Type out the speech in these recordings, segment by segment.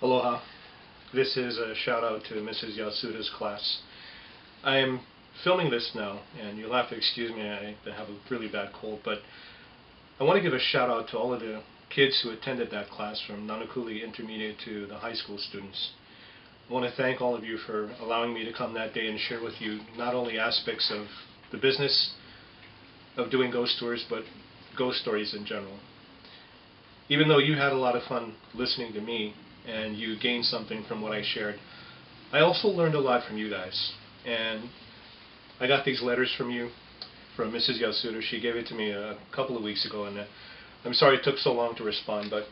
Aloha. This is a shout out to Mrs. Yasuda's class. I am filming this now, and you'll have to excuse me, I have a really bad cold, but I want to give a shout out to all of the kids who attended that class, from Nanakuli Intermediate to the high school students. I want to thank all of you for allowing me to come that day and share with you not only aspects of the business of doing ghost tours, but ghost stories in general. Even though you had a lot of fun listening to me and you gained something from what I shared, I also learned a lot from you guys. And I got these letters from you, from Mrs. Yasuda. She gave it to me a couple of weeks ago, and I'm sorry it took so long to respond, but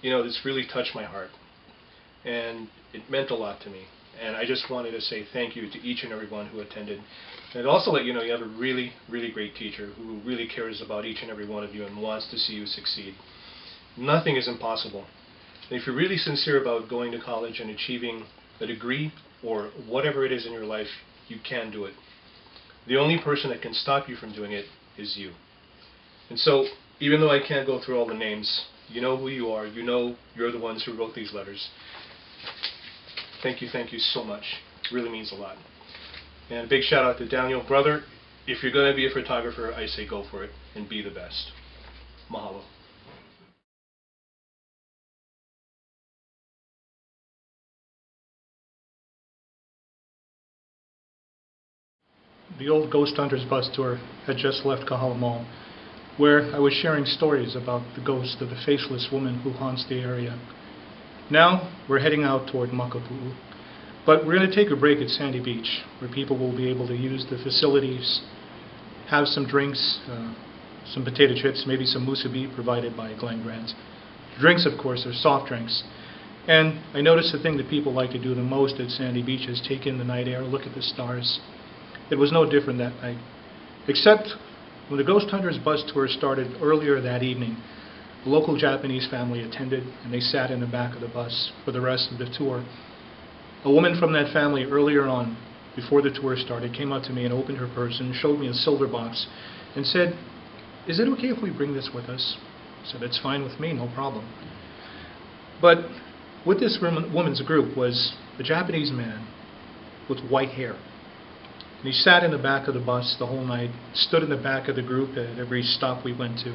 you know, this really touched my heart. And it meant a lot to me. And I just wanted to say thank you to each and every one who attended. And also let you know you have a really, really great teacher who really cares about each and every one of you and wants to see you succeed. Nothing is impossible. And if you're really sincere about going to college and achieving a degree or whatever it is in your life, you can do it. The only person that can stop you from doing it is you. And so, even though I can't go through all the names, you know who you are, you know you're the ones who wrote these letters. Thank you so much. It really means a lot. And a big shout out to Daniel. Brother, if you're going to be a photographer, I say go for it and be the best. Mahalo. The old Ghost Hunters bus tour had just left Kawamoto, where I was sharing stories about the ghost of the faceless woman who haunts the area. Now we're heading out toward Makapu'u, but we're going to take a break at Sandy Beach, where people will be able to use the facilities, have some drinks, some potato chips, maybe some musubi provided by Glen Grant. Drinks, of course, are soft drinks. And I noticed the thing that people like to do the most at Sandy Beach is take in the night air, look at the stars. It was no different that night, except when the Ghost Hunters bus tour started earlier that evening, a local Japanese family attended, and they sat in the back of the bus for the rest of the tour. A woman from that family earlier on, before the tour started, came up to me and opened her purse and showed me a silver box and said, "Is it okay if we bring this with us?" I said, "It's fine with me, no problem." But with this woman's group was a Japanese man with white hair. And he sat in the back of the bus the whole night, stood in the back of the group at every stop we went to,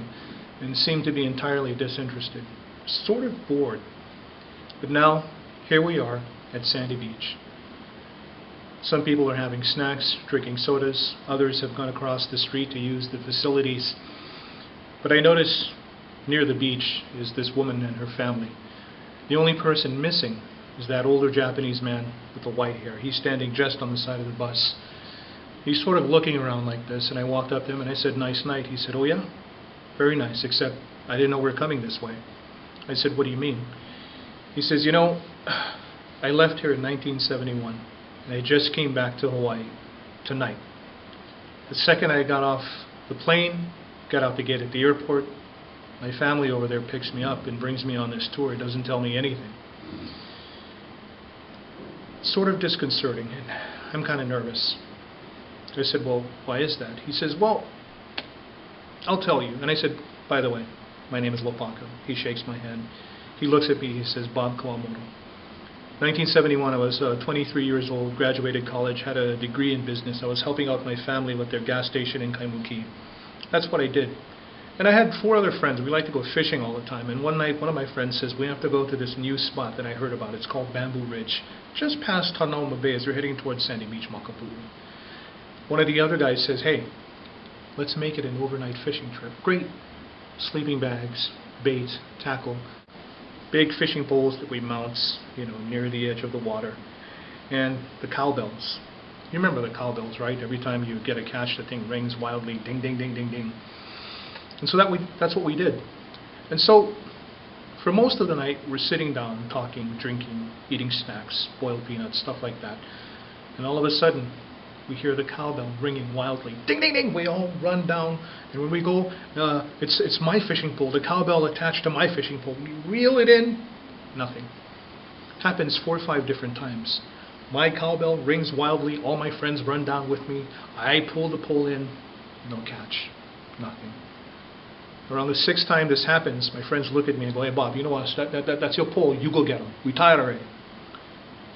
and seemed to be entirely disinterested, sort of bored. But now, here we are at Sandy Beach. Some people are having snacks, drinking sodas, others have gone across the street to use the facilities. But I notice near the beach is this woman and her family. The only person missing is that older Japanese man with the white hair. He's standing just on the side of the bus. He's sort of looking around like this, and I walked up to him and I said, "Nice night." He said, "Oh yeah? Very nice, except I didn't know we were coming this way." I said, "What do you mean?" He says, "You know, I left here in 1971, and I just came back to Hawaii tonight. The second I got off the plane, got out the gate at the airport, my family over there picks me up and brings me on this tour. It doesn't tell me anything." It's sort of disconcerting, and I'm kind of nervous. I said, "Well, why is that?" He says, "Well, I'll tell you." And I said, "By the way, my name is Lopaka." He shakes my hand. He looks at me, he says, "Bob Kawamoto. 1971, I was 23 years old, graduated college, had a degree in business. I was helping out my family with their gas station in Kaimuki. That's what I did. And I had 4 other friends. We like to go fishing all the time. And one night, one of my friends says, we have to go to this new spot that I heard about. It's called Bamboo Ridge, just past Tanauma Bay as you're heading towards Sandy Beach, Makapu'u." One of the other guys says, "Hey, let's make it an overnight fishing trip." Great. Sleeping bags, bait, tackle, big fishing poles that we mount, near the edge of the water, and the cowbells. You remember the cowbells, right? Every time you get a catch, the thing rings wildly, ding, ding, ding, ding, ding. And so that's what we did. And so, for most of the night, we're sitting down, talking, drinking, eating snacks, boiled peanuts, stuff like that. And all of a sudden, we hear the cowbell ringing wildly. Ding, ding, ding! We all run down, and when we go, it's my fishing pole, the cowbell attached to my fishing pole. We reel it in, nothing. Happens 4 or 5 different times. My cowbell rings wildly, all my friends run down with me. I pull the pole in, no catch, nothing. Around the sixth time this happens, my friends look at me and go, "Hey Bob, you know what, that's your pole, you go get him. We tired already."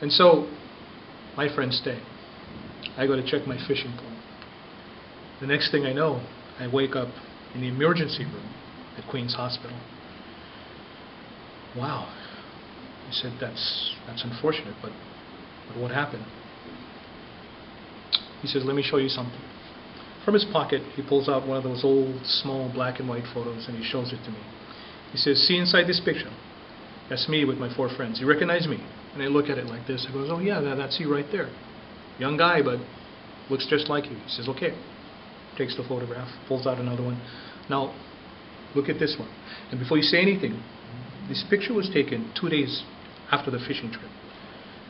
And so, my friends stay. I go to check my fishing pole. The next thing I know, I wake up in the emergency room at Queen's Hospital. Wow. He said, that's unfortunate, but what happened? He says, "Let me show you something." From his pocket, he pulls out one of those old, small, black and white photos, and he shows it to me. He says, "See inside this picture? That's me with my 4 friends. You recognize me?" And I look at it like this. I goes, "Oh yeah, that's you right there. Young guy, but looks just like you." He says, "Okay." Takes the photograph, pulls out another one. "Now, look at this one. And before you say anything, this picture was taken 2 days after the fishing trip.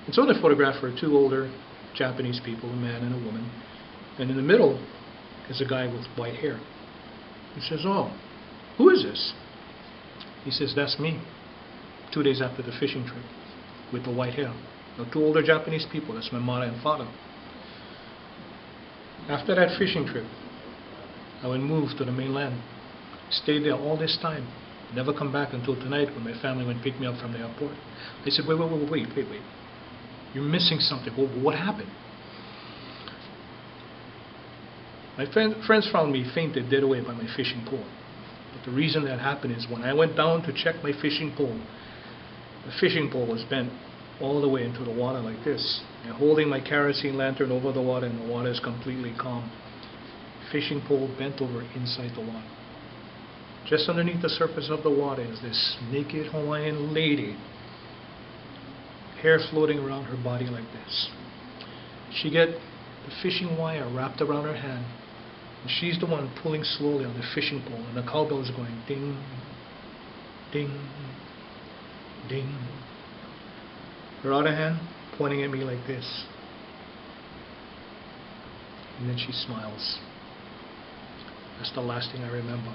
And so in the photograph were 2 older Japanese people, a man and a woman. And in the middle is a guy with white hair." He says, "Oh, who is this?" He says, "That's me, 2 days after the fishing trip, with the white hair. Now, 2 older Japanese people, that's my mother and father." After that fishing trip, I would move to the mainland, stayed there all this time, never come back until tonight when my family went pick me up from the airport. They said, wait. You're missing something. What happened?" My friends found me fainted dead away by my fishing pole. But the reason that happened is when I went down to check my fishing pole, the fishing pole was bent all the way into the water like this. And holding my kerosene lantern over the water, and the water is completely calm. Fishing pole bent over inside the water. Just underneath the surface of the water is this naked Hawaiian lady, hair floating around her body like this. She get the fishing wire wrapped around her hand, and she's the one pulling slowly on the fishing pole, and the cowbell is going ding, ding, ding. Her other hand pointing at me like this. And then she smiles. That's the last thing I remember.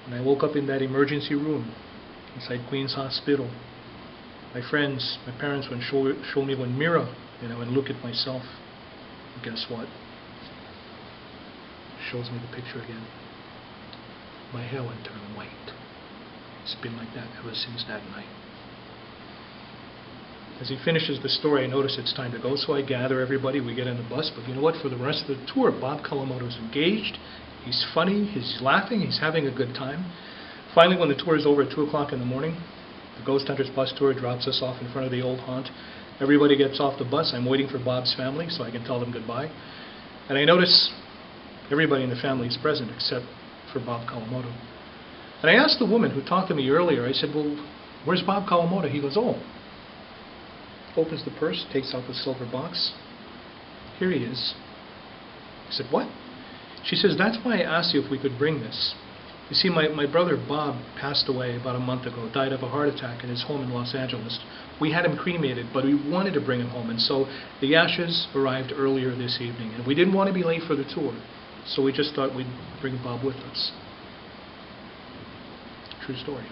When I woke up in that emergency room inside Queen's Hospital, my friends, my parents would show me one mirror, and I would look at myself. And guess what? Shows me the picture again. My hair went turn white. It's been like that ever since that night. As he finishes the story, I notice it's time to go, so I gather everybody, we get on the bus. But you know what? For the rest of the tour, Bob Kawamoto's engaged. He's funny, he's laughing, he's having a good time. Finally, when the tour is over at 2 o'clock in the morning, the Ghost Hunters bus tour drops us off in front of the old haunt. Everybody gets off the bus. I'm waiting for Bob's family so I can tell them goodbye. And I notice everybody in the family is present except for Bob Kawamoto. And I asked the woman who talked to me earlier, I said, "Well, where's Bob Kawamoto?" He goes, "Oh." Opens the purse, takes out the silver box. "Here he is." I said, "What?" She says, "That's why I asked you if we could bring this. You see, my brother Bob passed away about a month ago, died of a heart attack in his home in Los Angeles. We had him cremated, but we wanted to bring him home, and so the ashes arrived earlier this evening, and we didn't want to be late for the tour, so we just thought we'd bring Bob with us." True story.